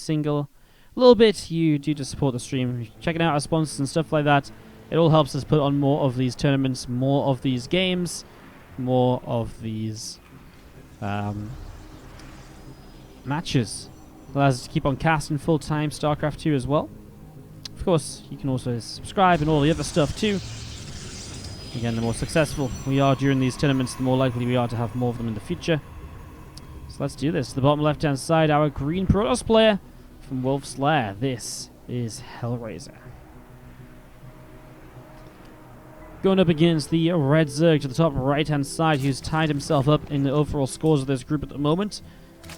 single little bit you do to support the stream. Checking out our sponsors and stuff like that. It all helps us put on more of these tournaments, more of these games, more of these matches. Allows us to keep on casting full-time StarCraft 2 as well. Of course, you can also subscribe and all the other stuff too. Again, the more successful we are during these tournaments, the more likely we are to have more of them in the future. So let's do this. The bottom left-hand side, our green Protoss player from Wolf's Lair. This is Hellraiser. Going up against the red Zerg to the top right-hand side, who's tied himself up in the overall scores of this group at the moment.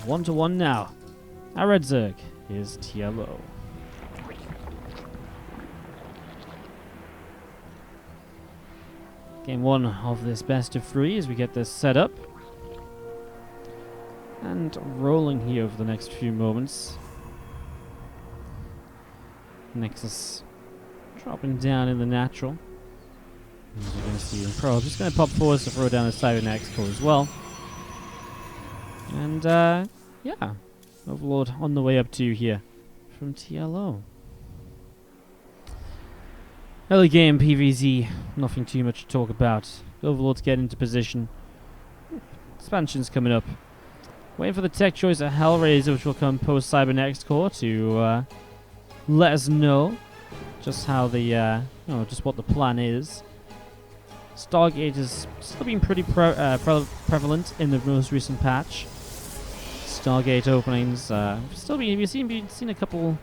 1-1 now. Our red Zerg is TLO. Game 1 of this best of 3 as we get this set up. And rolling here over the next few moments. Nexus dropping down in the natural. As you're going to see in Pro. I'm just going to pop forwards to throw down the Cybernex core as well. And, yeah. Overlord on the way up to here from TLO. Early game PvZ, nothing too much to talk about. Overlord's getting into position. Expansion's coming up. Waiting for the tech choice of Hellraiser, which will come post Cybernex core to let us know just how the, just what the plan is. Stargate has still been pretty prevalent in the most recent patch. Stargate openings, we've seen a couple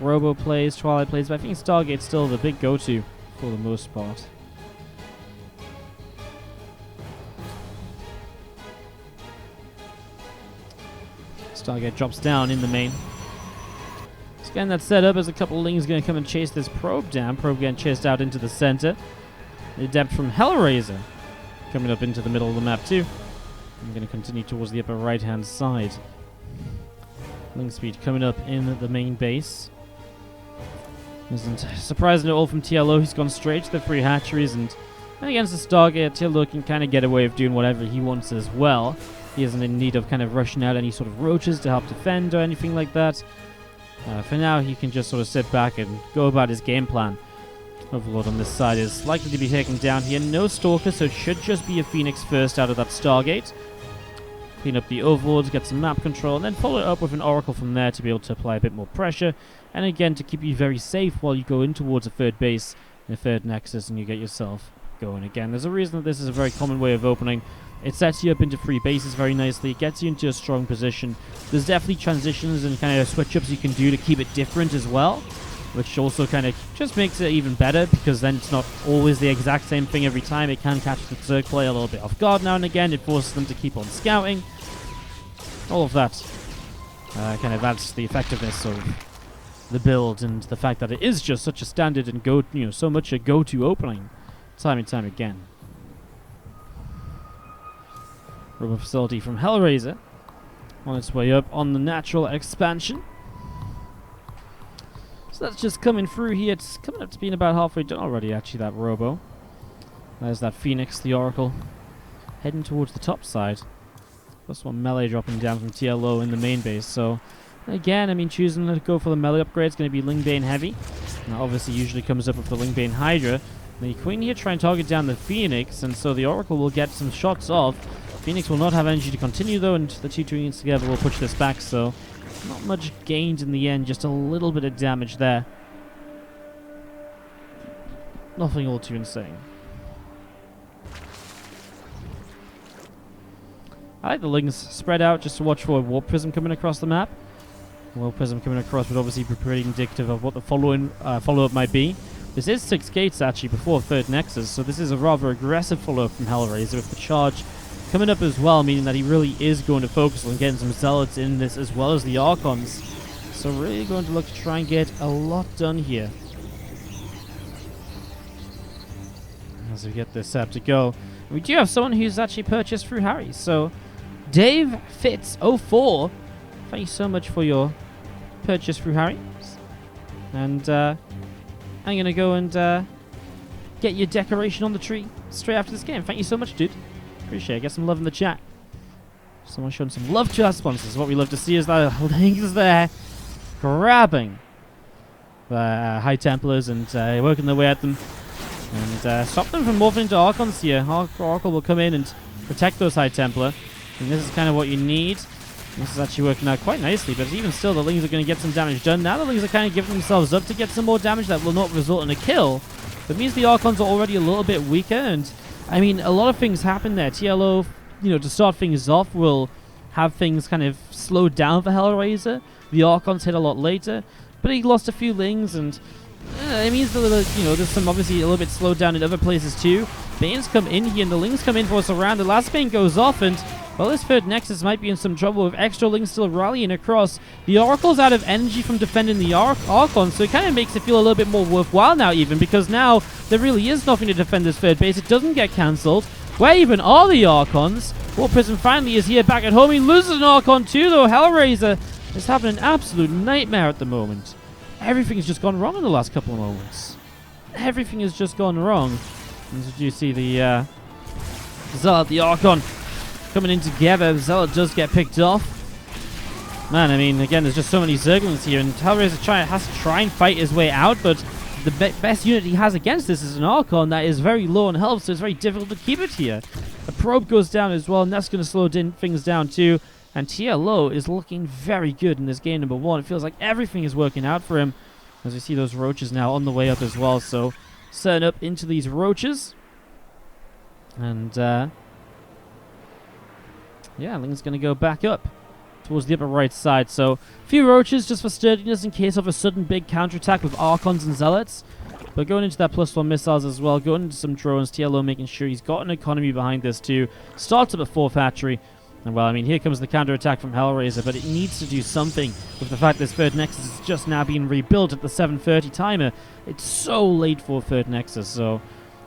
Robo plays, Twilight plays, but I think Stargate's still the big go-to for the most part. Stargate drops down in the main. So getting that set up as a couple Lings going to come and chase this probe down. Probe getting chased out into the center. The Adept from Hellraiser coming up into the middle of the map too. I'm going to continue towards the upper right-hand side. Ling speed coming up in the main base. Isn't surprising at all from TLO. He's gone straight to the 3 hatcheries, and against the Stargate, TLO can kind of get away with doing whatever he wants as well. He isn't in need of kind of rushing out any sort of roaches to help defend or anything like that. For now, he can just sort of sit back and go about his game plan. Overlord on this side is likely to be taken down here. No Stalker, so it should just be a Phoenix first out of that Stargate. Clean up the Overlords, get some map control, and then follow it up with an Oracle from there to be able to apply a bit more pressure. And again, to keep you very safe while you go in towards a third base and a third Nexus and you get yourself going again. There's a reason that this is a very common way of opening. It sets you up into 3 bases very nicely. It gets you into a strong position. There's definitely transitions and kind of switch-ups you can do to keep it different as well, which also kind of just makes it even better, because then it's not always the exact same thing every time. It can catch the Zerg player a little bit off guard now and again. It forces them to keep on scouting. All of that kind of adds to the effectiveness of the build and the fact that it is just such a standard and so much a go-to opening time and time again. Rubber facility from Hellraiser on its way up on the natural expansion. So that's just coming through here. It's coming up to being about halfway done already, actually, that Robo. There's that Phoenix, the Oracle, heading towards the top side. Plus 1 melee dropping down from TLO in the main base. So, again, I mean, choosing to go for the melee upgrade is going to be Lingbane heavy. And that obviously usually comes up with the Lingbane Hydra. The Queen here trying to target down the Phoenix, and so the Oracle will get some shots off. Phoenix will not have energy to continue, though, and the 2 units together will push this back, so not much gained in the end, just a little bit of damage there. Nothing all too insane. I like the Lings spread out just to watch for a Warp Prism coming across the map. Warp Prism coming across would obviously be pretty indicative of what the follow-up might be. This is 6 gates, actually, before 3rd Nexus, so this is a rather aggressive follow-up from Hellraiser with the charge coming up as well, meaning that he really is going to focus on getting some Zealots in this as well as the Archons. So really going to look to try and get a lot done here. As we get this set to go. We do have someone who's actually purchased through Harry, so Dave Fitz 04, thank you so much for your purchase through Harry. And I'm going to go and get your decoration on the tree straight after this game. Thank you so much, dude. Appreciate it. Get some love in the chat. Someone showing some love to our sponsors. What we love to see is that link is there. grabbing High Templars and working their way at them. And stop them from morphing into Archons here. Oracle will come in and protect those High Templar. And this is kind of what you need. This is actually working out quite nicely, but even still, the Lings are going to get some damage done. Now the Lings are kind of giving themselves up to get some more damage that will not result in a kill. That means the Archons are already a little bit weaker, and I mean, a lot of things happen there. TLO, to start things off, will have things kind of slowed down for Hellraiser. The Archons hit a lot later, but he lost a few Lings, and it means that, there's some obviously a little bit slowed down in other places too. Banes come in here, and the Lings come in for a surround. The last Bane goes off, and well, this third Nexus might be in some trouble with extra Lings still rallying across. The Oracle's out of energy from defending the Archon, so it kind of makes it feel a little bit more worthwhile now even, because now there really is nothing to defend this third base. It doesn't get cancelled. Where even are the Archons? War Prism finally is here back at home. He loses an Archon too, though. Hellraiser is having an absolute nightmare at the moment. Everything's just gone wrong in the last couple of moments. Everything has just gone wrong. As you see the Zealot, the Archon, coming in together. Zealot does get picked off. Man, I mean, again, there's just so many Zerglings here, and Hellraiser has to try and fight his way out, but the best unit he has against this is an Archon that is very low on health, so it's very difficult to keep it here. A probe goes down as well, and that's going to slow things down too. And TLO is looking very good in this game number 1. It feels like everything is working out for him, as we see those roaches now on the way up as well. So, setting up into these roaches. And, yeah, Ling's going to go back up towards the upper right side. So, a few roaches just for sturdiness in case of a sudden big counterattack with Archons and Zealots. But going into that +1 missiles as well, going into some drones, TLO making sure he's got an economy behind this too. Starts up at 4th Hatchery. And well, I mean, here comes the counterattack from Hellraiser, but it needs to do something with the fact this third Nexus is just now being rebuilt at the 7:30 timer. It's so late for third Nexus, so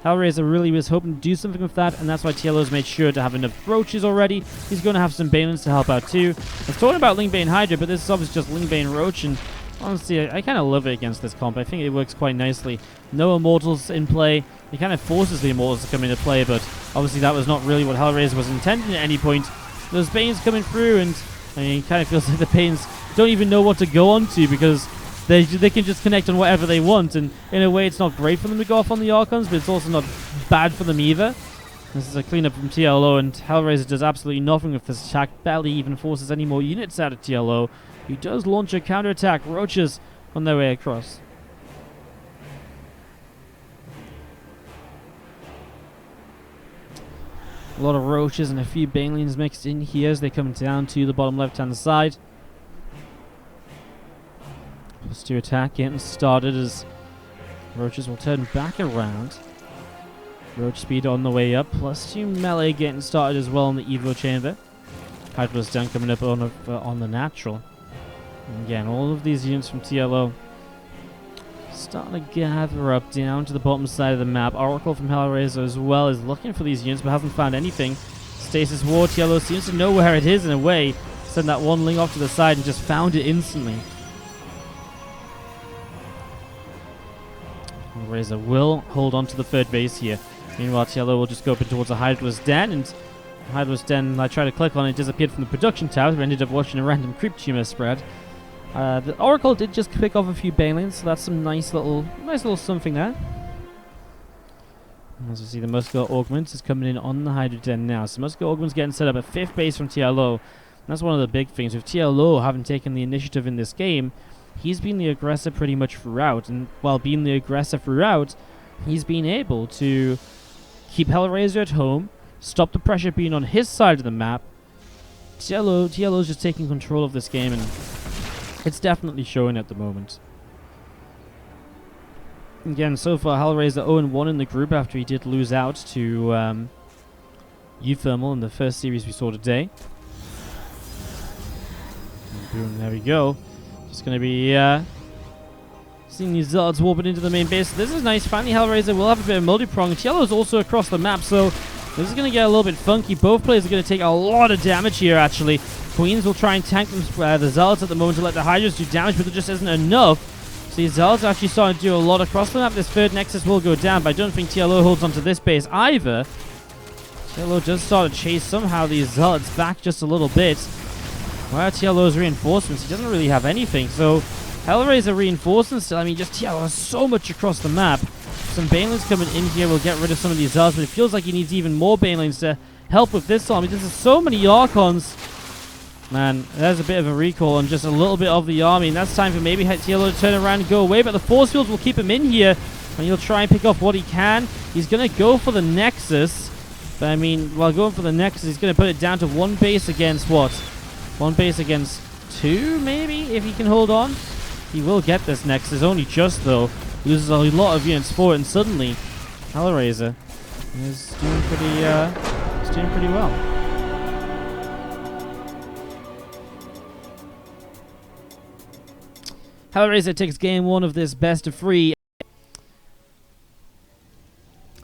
Hellraiser really was hoping to do something with that, and that's why TLO's made sure to have enough roaches already. He's going to have some Banelings to help out too. I was talking about Lingbane Hydra, but this is obviously just Lingbane Roach, and honestly, I kind of love it against this comp. I think it works quite nicely. No Immortals in play. It kind of forces the Immortals to come into play, but obviously that was not really what Hellraiser was intending at any point. Those Banes coming through, and I mean, it kind of feels like the Banes don't even know what to go on to, because they can just connect on whatever they want, and in a way it's not great for them to go off on the Archons, but it's also not bad for them either. This is a cleanup from TLO, and Hellraiser does absolutely nothing with this attack, barely even forces any more units out of TLO. He does launch a counterattack, roaches on their way across. A lot of roaches and a few banelings mixed in here as they come down to the bottom left-hand side. +2 attack getting started as roaches will turn back around. Roach speed on the way up. +2 melee getting started as well in the Evo chamber. Hydra's down coming up on the natural. And again, all of these units from TLO starting to gather up down to the bottom side of the map. Oracle from Hellraiser as well is looking for these units but hasn't found anything. Stasis Ward, TLO seems to know where it is in a way. Send that one Ling off to the side and just found it instantly. Hellraiser will hold on to the third base here. Meanwhile, TLO will just go up towards the Hydra's Den, and Hydra's Den, I tried to click on it, disappeared from the production tower. We ended up watching a random creep tumor spread. The Oracle did just pick off a few Banelings, so that's some nice little something there. As you see, the Muscular Augment is coming in on the Hydra Den now. So Muscular Augment's getting set up at 5th base from TLO. And that's one of the big things. With TLO having taken the initiative in this game, he's been the aggressor pretty much throughout. And while being the aggressor throughout, he's been able to keep Hellraiser at home, stop the pressure being on his side of the map. TLO's just taking control of this game, and it's definitely showing at the moment. Again, so far, Hellraiser 0-1 in the group after he did lose out to Uthermal in the first series we saw today. And boom, there we go. Just going to be seeing these Zealots warping into the main base. This is nice. Finally, Hellraiser will have a bit of multi-prong. TLO's also across the map, so this is going to get a little bit funky. Both players are going to take a lot of damage here, actually. Queens will try and tank them, the Zealots at the moment to let the Hydras do damage, but there just isn't enough. So the Zealots are actually starting to do a lot across the map. This third Nexus will go down, but I don't think TLO holds onto this base either. TLO does start to chase somehow these Zealots back just a little bit. Where are TLO's reinforcements? He doesn't really have anything, so Hellraiser reinforcing still. I mean, just TLO has so much across the map. Some Banelings coming in here will get rid of some of these Zealots, but it feels like he needs even more Banelings to help with this army. There's so many Archons. Man, there's a bit of a recall on just a little bit of the army, and that's time for maybe TLO to turn around and go away, but the Force Fields will keep him in here, and he'll try and pick off what he can. He's going to go for the Nexus, but I mean, while going for the Nexus, he's going to put it down to one base against what? One base against two, maybe, if he can hold on? He will get this Nexus, only just, though. Loses a lot of units for it, and suddenly, Hellraiser is doing pretty well. Hellraiser takes game one of this best of 3.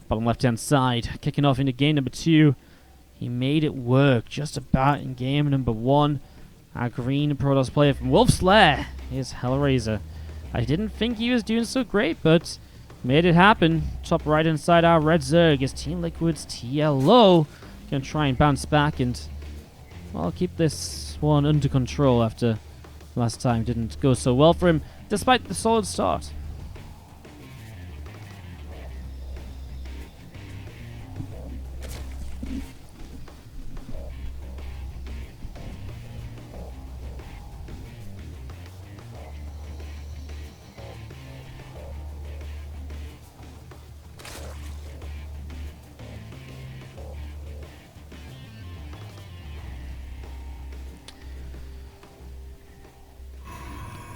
Bottom left-hand side, kicking off into game number 2. He made it work just about in game number 1. Our green Protoss player from Wolf's Lair is Hellraiser. I didn't think he was doing so great, but made it happen. Top right inside our red Zerg is Team Liquid's TLO. Gonna try and bounce back and, well, keep this one under control after last time didn't go so well for him, despite the solid start.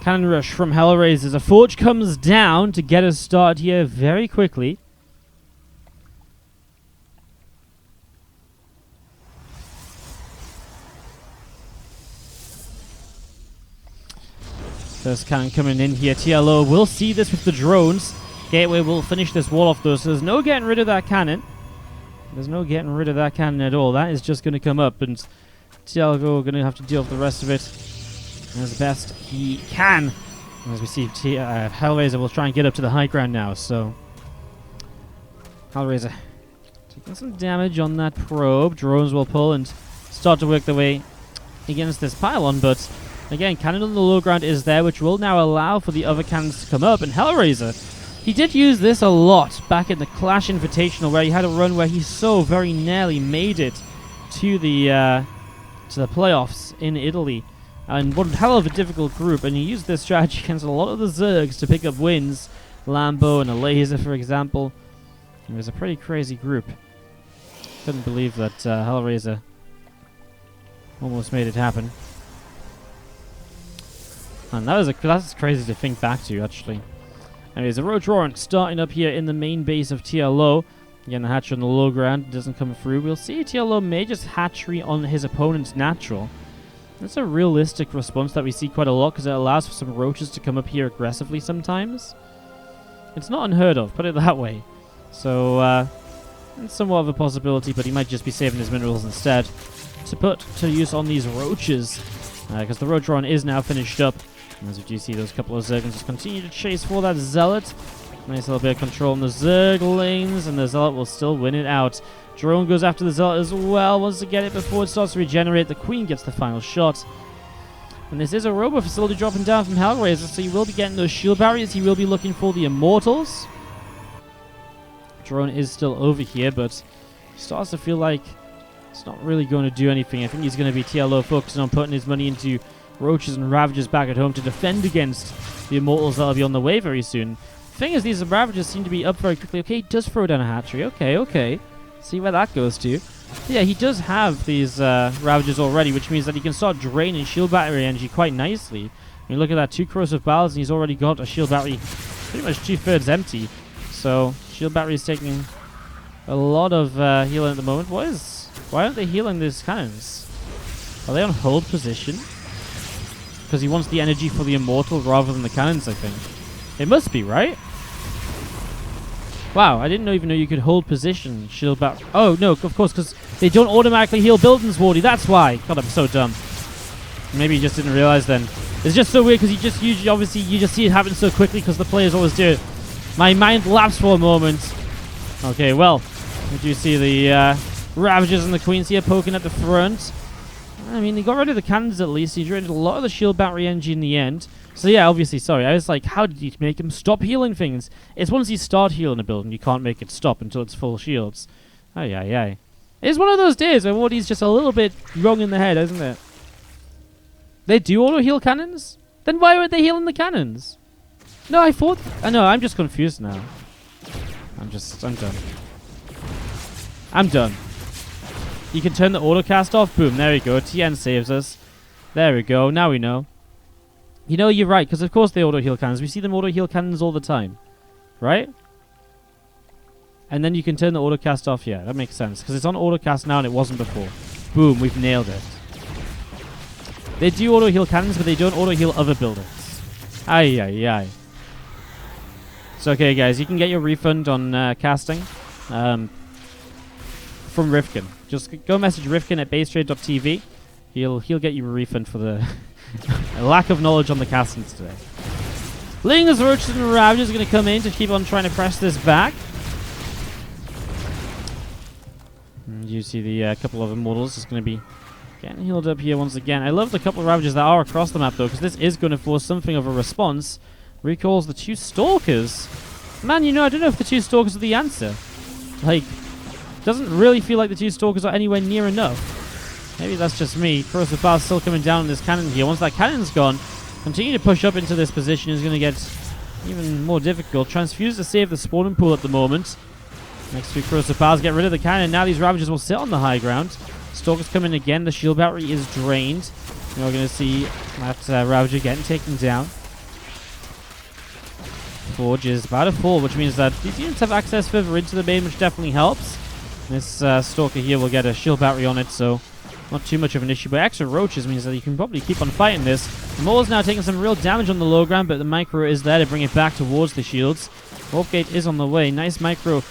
Cannon rush from Hellraiser. A Forge comes down to get us started here very quickly. First cannon coming in here. TLO will see this with the drones. Gateway will finish this wall off though, so there's no getting rid of that cannon. There's no getting rid of that cannon at all. That is just going to come up, and TLO going to have to deal with the rest of it as best he can. As we see, Hellraiser will try and get up to the high ground now, so Hellraiser taking some damage on that probe. Drones will pull and start to work their way against this pylon, but again, cannon on the low ground is there, which will now allow for the other cannons to come up, and Hellraiser, he did use this a lot back in the Clash Invitational, where he had a run where he so very nearly made it to the playoffs in Italy. And one hell of a difficult group, and he used this strategy against a lot of the Zergs to pick up wins. Lambo and a Laser, for example. It was a pretty crazy group. Couldn't believe that Hellraiser almost made it happen. And that's crazy to think back to, actually. Anyways, a Roach Warrant starting up here in the main base of TLO. Again, the hatchery on the low ground doesn't come through. We'll see TLO may just hatchery on his opponent's natural. That's a realistic response that we see quite a lot, because it allows for some roaches to come up here aggressively sometimes. It's not unheard of, put it that way. So, it's somewhat of a possibility, but he might just be saving his minerals instead to put to use on these roaches, because the Roach Run is now finished up. And as you do see, those couple of Zerglings just continue to chase for that Zealot. Nice little bit of control on the Zerglings, and the Zealot will still win it out. Drone goes after the Zealot as well, wants to get it before it starts to regenerate. The Queen gets the final shot. And this is a Robo facility dropping down from Hellraiser, so you will be getting those shield barriers. He will be looking for the Immortals. Drone is still over here, but starts to feel like it's not really going to do anything. I think he's going to be TLO focusing on putting his money into Roaches and Ravagers back at home to defend against the Immortals that will be on the way very soon. The thing is, these Ravagers seem to be up very quickly. Okay, he does throw down a hatchery. Okay. See where that goes to. Yeah, he does have these Ravagers already, which means that he can start draining shield battery energy quite nicely. I mean, look at that, 2 Corrosive Battles, and he's already got a shield battery pretty much 2/3 empty. So, shield battery is taking a lot of healing at the moment. Why aren't they healing these cannons? Are they on hold position? Because he wants the energy for the Immortal rather than the cannons, I think. It must be, right? Wow, I didn't even know you could hold position, shield back. Oh, no, of course, because they don't automatically heal buildings, Wardy. That's why. God, I'm so dumb. Maybe you just didn't realize then. It's just so weird because obviously, you just see it happen so quickly because the players always do it. My mind lapsed for a moment. Okay, well, we do see the Ravagers and the Queens here poking at the front. I mean, he got rid of the cannons at least. He drained a lot of the shield battery energy in the end. So yeah, obviously, sorry. I was like, how did you make him stop healing things? It's once you start healing a building, you can't make it stop until it's full shields. Ay, ay, ay. It's one of those days where Wardy's just a little bit wrong in the head, isn't it? They do auto-heal cannons? Then why weren't they healing the cannons? No, I thought... I know, I'm just confused now. I'm done. I'm done. You can turn the auto-cast off. Boom, there we go. TN saves us. There we go, now we know. You know, you're right, because of course they auto-heal cannons. We see them auto-heal cannons all the time. Right? And then you can turn the auto-cast off. Yeah, that makes sense. Because it's on auto-cast now and it wasn't before. Boom, we've nailed it. They do auto-heal cannons, but they don't auto-heal other buildings. Ay, ay, ay. It's okay, guys. You can get your refund on casting from Rifkin. Just go message Rifkin at basetrade.tv. He'll get you a refund for the lack of knowledge on the castings today. Lings, Roaches, and Ravagers are going to come in to keep on trying to press this back. And you see the couple of Immortals is going to be getting healed up here once again. I love the couple of Ravagers that are across the map, though, because this is going to force something of a response. Recalls the 2 Stalkers. Man, you know, I don't know if the 2 Stalkers are the answer. Like, doesn't really feel like the 2 Stalkers are anywhere near enough. Maybe that's just me. Corrosive Bar's still coming down on this cannon here. Once that cannon's gone, continue to push up into this position is going to get even more difficult. Transfuse to save the spawning pool at the moment. Next 2 Corrosive Bars get rid of the cannon. Now these Ravagers will sit on the high ground. Stalkers come in again. The shield battery is drained. And we're going to see that Ravager getting taken down. Forge is about to fall, which means that these units have access further into the main, which definitely helps. This Stalker here will get a shield battery on it, so not too much of an issue. But extra Roaches means that you can probably keep on fighting this. The Maul's now taking some real damage on the low ground, but the Micro is there to bring it back towards the shields. Wolfgate is on the way. Nice Micro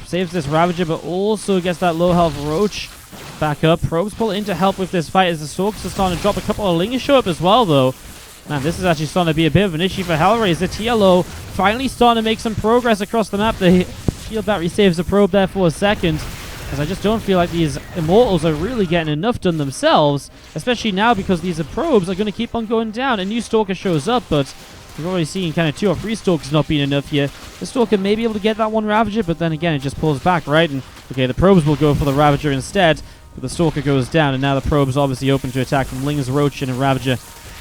saves this Ravager, but also gets that low health Roach back up. Probes pull in to help with this fight as the Stalkers are starting to drop. A couple of Lingers show up as well, though. Man, this is actually starting to be a bit of an issue for Hellraiser. The TLO finally starting to make some progress across the map. The shield battery saves the probe there for a second, as I just don't feel like these Immortals are really getting enough done themselves, especially now because these probes are going to keep on going down. A new Stalker shows up, but we've already seen kind of 2 or 3 Stalkers not being enough here. The Stalker may be able to get that one Ravager, but then again, it just pulls back, right? And okay, the probes will go for the Ravager instead, but the Stalker goes down, and now the probe's obviously open to attack from Lings, Roach, and Ravager.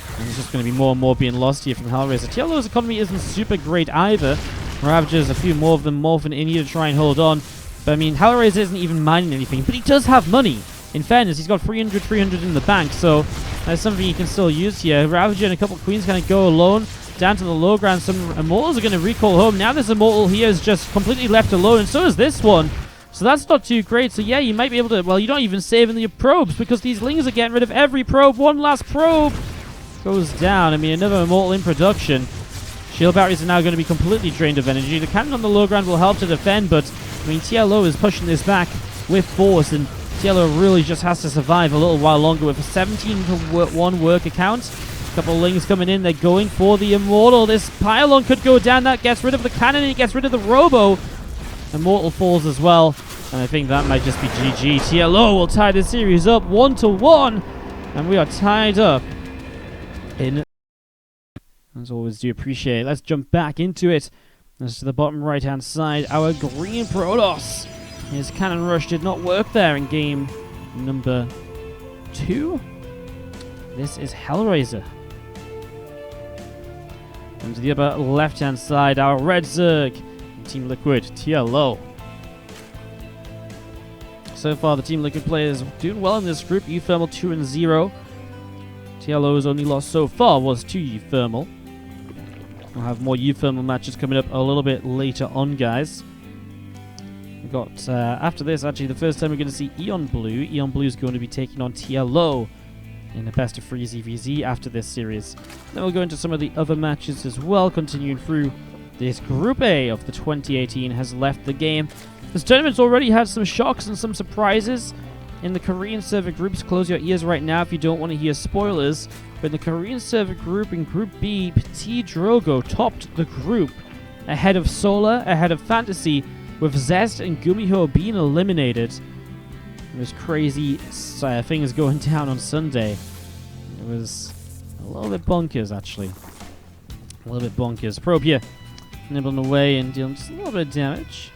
And there's just going to be more and more being lost here from Hellraiser. TLO's economy isn't super great either. Ravagers, a few more of them morphing in here to try and hold on. But I mean, Hellraiser isn't even mining anything, but he does have money. In fairness, he's got 300 in the bank, so that's something he can still use here. Ravager and a couple of Queens kind of go alone. Down to the low ground, some Immortals are going to recall home. Now this Immortal here is just completely left alone, and so is this one. So that's not too great. So yeah, you might be able to... Well, you're not even saving your probes, because these Lings are getting rid of every probe. One last probe goes down. I mean, another Immortal in production. Shield batteries are now going to be completely drained of energy. The cannon on the low ground will help to defend, but I mean, TLO is pushing this back with force, and TLO really just has to survive a little while longer with a 17-to-1 work account. A couple of Lings coming in. They're going for the Immortal. This pylon could go down. That gets rid of the cannon, and it gets rid of the Robo. Immortal falls as well, and I think that might just be GG. TLO will tie this series up 1-1, and we are tied up in... As always, do appreciate it. Let's jump back into it. As to the bottom right-hand side, our green Protoss. His cannon rush did not work there in game number 2. This is Hellraiser. And to the upper left-hand side, our red Zerg. Team Liquid, TLO. So far, the Team Liquid players doing well in this group. Euthermal 2-0. TLO's only loss so far was to Euthermal. We'll have more Euthermal matches coming up a little bit later on, guys. We've got, after this, actually, the first time we're going to see Eon Blue. Eon Blue is going to be taking on TLO in the best of 3 ZvZ after this series. Then we'll go into some of the other matches as well, continuing through this Group A of the 2018 has left the game. This tournament's already had some shocks and some surprises. In the Korean server groups, close your ears right now if you don't want to hear spoilers. But in the Korean server group, in Group B, Petit Drogo topped the group, ahead of Solar, ahead of Fantasy, with Zest and Gumiho being eliminated. It was crazy things going down on Sunday. It was a little bit bonkers, actually. A little bit bonkers. Probe here. Nibbling away and dealing just a little bit of damage.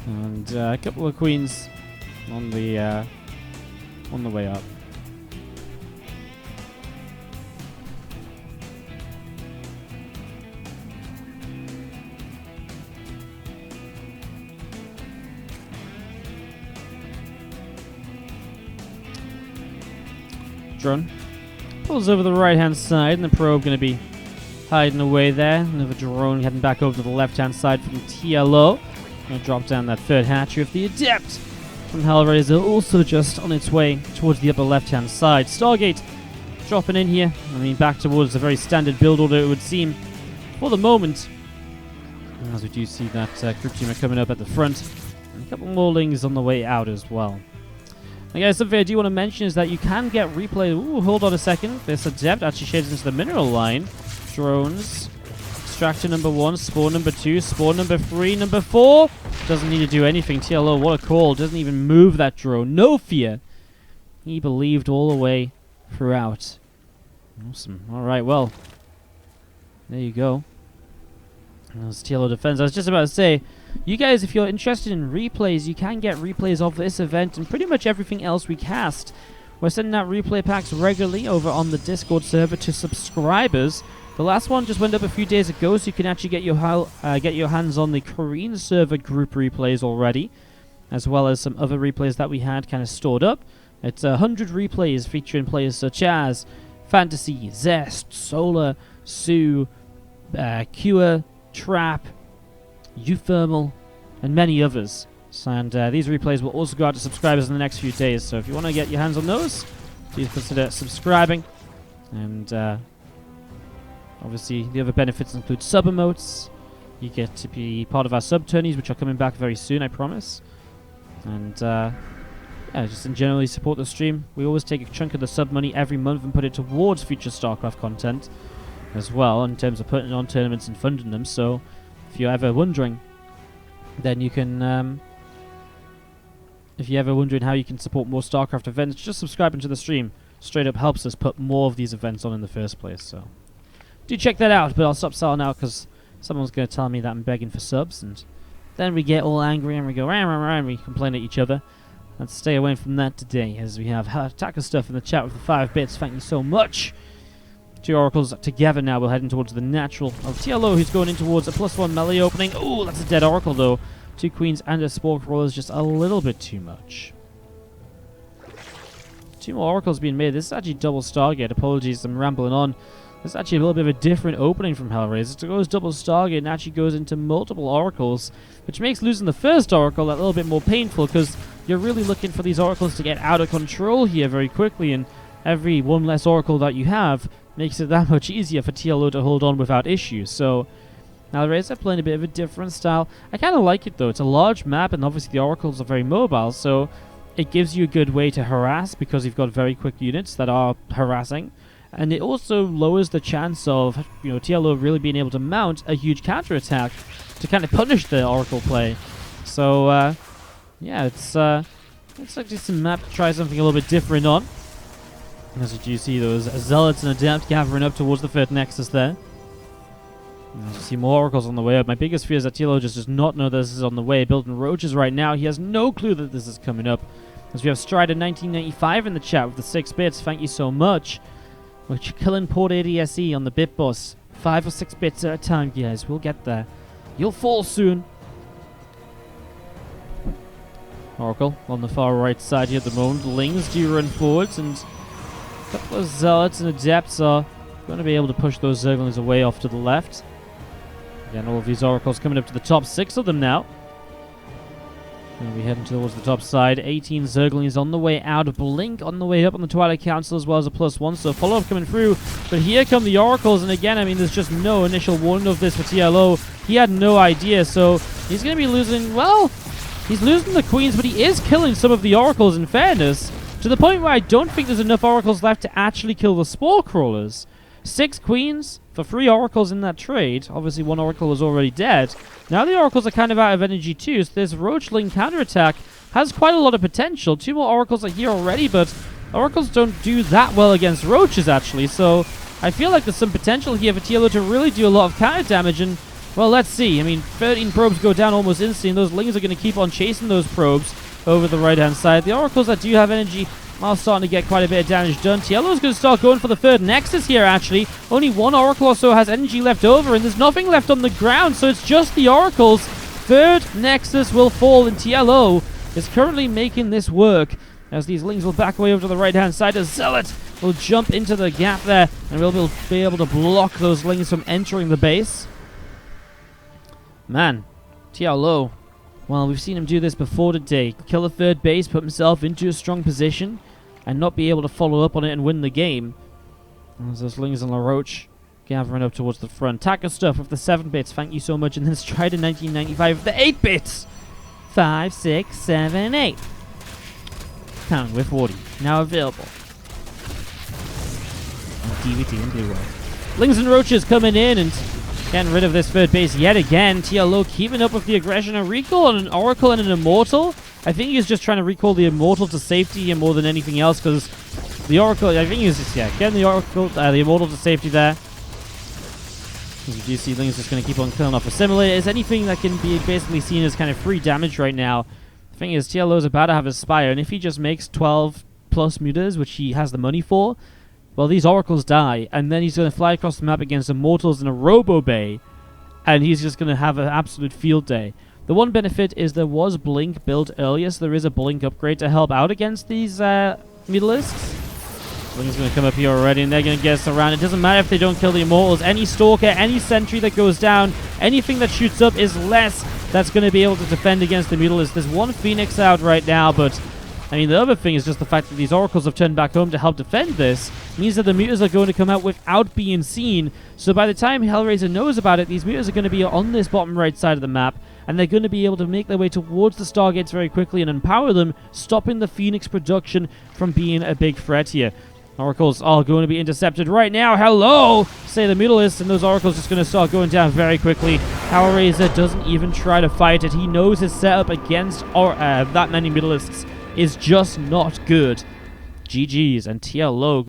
And a couple of queens on the way up. Drone pulls over the right hand side, and the probe going to be hiding away there. Another drone heading back over to the left hand side from TLO. Going to drop down that third hatchery of the Adept from Hellraiser, also just on its way towards the upper left hand side. Stargate dropping in here. I mean, back towards a very standard build order, it would seem, for the moment. As we do see that group teamer coming up at the front, and a couple more lings on the way out as well. Now guys, something I do want to mention is that you can get replay. Ooh, hold on a second. This Adept actually shades into the mineral line. Drones. Extractor number 1, spawn number 2, spawn number 3, number 4. Doesn't need to do anything. TLO, what a call. Doesn't even move that drone. No fear. He believed all the way throughout. Awesome. Alright, well. There you go. That's TLO defense. I was just about to say, you guys, if you're interested in replays, you can get replays of this event and pretty much everything else we cast. We're sending out replay packs regularly over on the Discord server to subscribers. The last one just went up a few days ago, so you can actually get your hands on the Korean server group replays already, as well as some other replays that we had kind of stored up. It's 100 replays featuring players such as Fantasy, Zest, Solar, Sue, Cure, Trap, Euthermal, and many others. And these replays will also go out to subscribers in the next few days, so if you want to get your hands on those, please consider subscribing. And obviously the other benefits include sub emotes. You get to be part of our sub tourneys, which are coming back very soon, I promise. And yeah, just in generally support the stream. We always take a chunk of the sub money every month and put it towards future StarCraft content as well, in terms of putting on tournaments and funding them. So if you're ever wondering, then you can if you're ever wondering how you can support more StarCraft events, just subscribing to the stream straight up helps us put more of these events on in the first place. So do check that out, but I'll stop selling out because someone's going to tell me that I'm begging for subs, and then we get all angry and we go rah, rah, rah, and we complain at each other. Let's stay away from that today, as we have attacker stuff in the chat with the 5 bits. Thank you so much. 2 oracles together now. We're heading towards the natural of TLO, who's going in towards a +1 melee opening. Oh, that's a dead oracle though. 2 queens and a spore crawler is just a little bit too much. 2 more oracles being made. This is actually double Stargate. Apologies, I'm rambling on. This is actually a little bit of a different opening from Hellraiser. It goes double Stargate and actually goes into multiple oracles, which makes losing the first oracle a little bit more painful, because you're really looking for these oracles to get out of control here very quickly, and every 1 less oracle that you have makes it that much easier for TLO to hold on without issues. So Hellraiser playing a bit of a different style. I kind of like it though. It's a large map, and obviously the oracles are very mobile, so it gives you a good way to harass, because you've got very quick units that are harassing. And it also lowers the chance of, you know, TLO really being able to mount a huge counterattack to kind of punish the oracle play. So yeah, it's like just a map to try something a little bit different on. As you see those Zealots and Adept gathering up towards the third Nexus there. And as you see more oracles on the way up. My biggest fear is that TLO just does not know this is on the way. Building roaches right now. He has no clue that this is coming up. As we have Strider 1995 in the chat with the 6 bits. Thank you so much. We're killing Port ADSE on the bit boss. 5 or 6 bits at a time, guys. We'll get there. You'll fall soon. Oracle on the far right side here at the moment. Lings do run forwards, and a couple of Zealots and Adepts are going to be able to push those Zerglings away off to the left. Again, all of these Oracles coming up to the top. 6 of them now. Going to be heading towards the top side. 18 Zerglings on the way out. Blink on the way up on the Twilight Council, as well as a +1. So follow-up coming through. But here come the Oracles. And again, I mean, there's just no initial warning of this for TLO. He had no idea. So he's going to be losing, well, he's losing the Queens, but he is killing some of the Oracles, in fairness. To the point where I don't think there's enough Oracles left to actually kill the Spore Crawlers. 6 Queens for 3 Oracles in that trade. Obviously, 1 Oracle was already dead. Now the Oracles are kind of out of energy too, so this Roachling counterattack has quite a lot of potential. 2 more Oracles are here already, but Oracles don't do that well against roaches, actually, so I feel like there's some potential here for TLO to really do a lot of counter damage, and, well, let's see. I mean, 13 probes go down almost instantly, and those lings are going to keep on chasing those probes over the right-hand side. The Oracles that do have energy are starting to get quite a bit of damage done. TLO's going to start going for the third Nexus here, actually. Only one Oracle or so has energy left over, and there's nothing left on the ground, so it's just the Oracles. Third Nexus will fall, and TLO is currently making this work, as these lings will back away over to the right-hand side. A Zealot will jump into the gap there, and we'll be able to block those lings from entering the base. Man, TLO, well, we've seen him do this before today. Kill the third base, put himself into a strong position, and not be able to follow up on it and win the game. As those lings on the Roach gathering up towards the front. Tacker Stuff with the 7 bits, thank you so much. And then Strider 1995 with the 8 bits. 5, 6, 7, 8. Pound with Wardy, now available on DVD and Blu-ray. Lings and Roaches coming in and getting rid of this third base yet again. TLO keeping up with the aggression and recall on an Oracle and an Immortal. I think he's just trying to recall the Immortal to safety here more than anything else, because the Oracle, I think he's just, getting the Oracle, the Immortal to safety there. As you do see, Ling's just going to keep on killing off Assimilators. Anything that can be basically seen as kind of free damage right now. The thing is, TLO's about to have his Spire, and if he just makes 12 plus mutas, which he has the money for, well, these Oracles die, and then he's going to fly across the map against Immortals in a Robo Bay, and he's just going to have an absolute field day. The one benefit is there was Blink built earlier, so there is a Blink upgrade to help out against these Mutalisks. Blink's going to come up here already, and they're going to get us around. It doesn't matter if they don't kill the Immortals. Any Stalker, any Sentry that goes down, anything that shoots up is less that's going to be able to defend against the Mutalisks. There's one Phoenix out right now, but I mean, the other thing is just the fact that these Oracles have turned back home to help defend this means that the Mutas are going to come out without being seen. So by the time Hellraiser knows about it, these Mutas are going to be on this bottom right side of the map, and they're going to be able to make their way towards the Stargates very quickly and empower them, stopping the Phoenix production from being a big threat here. Oracles are going to be intercepted right now. Hello, say the Mutalists, and those Oracles just going to start going down very quickly. Hellraiser doesn't even try to fight it. He knows his setup against that many Mutalisks is just not good. GG's, and TLO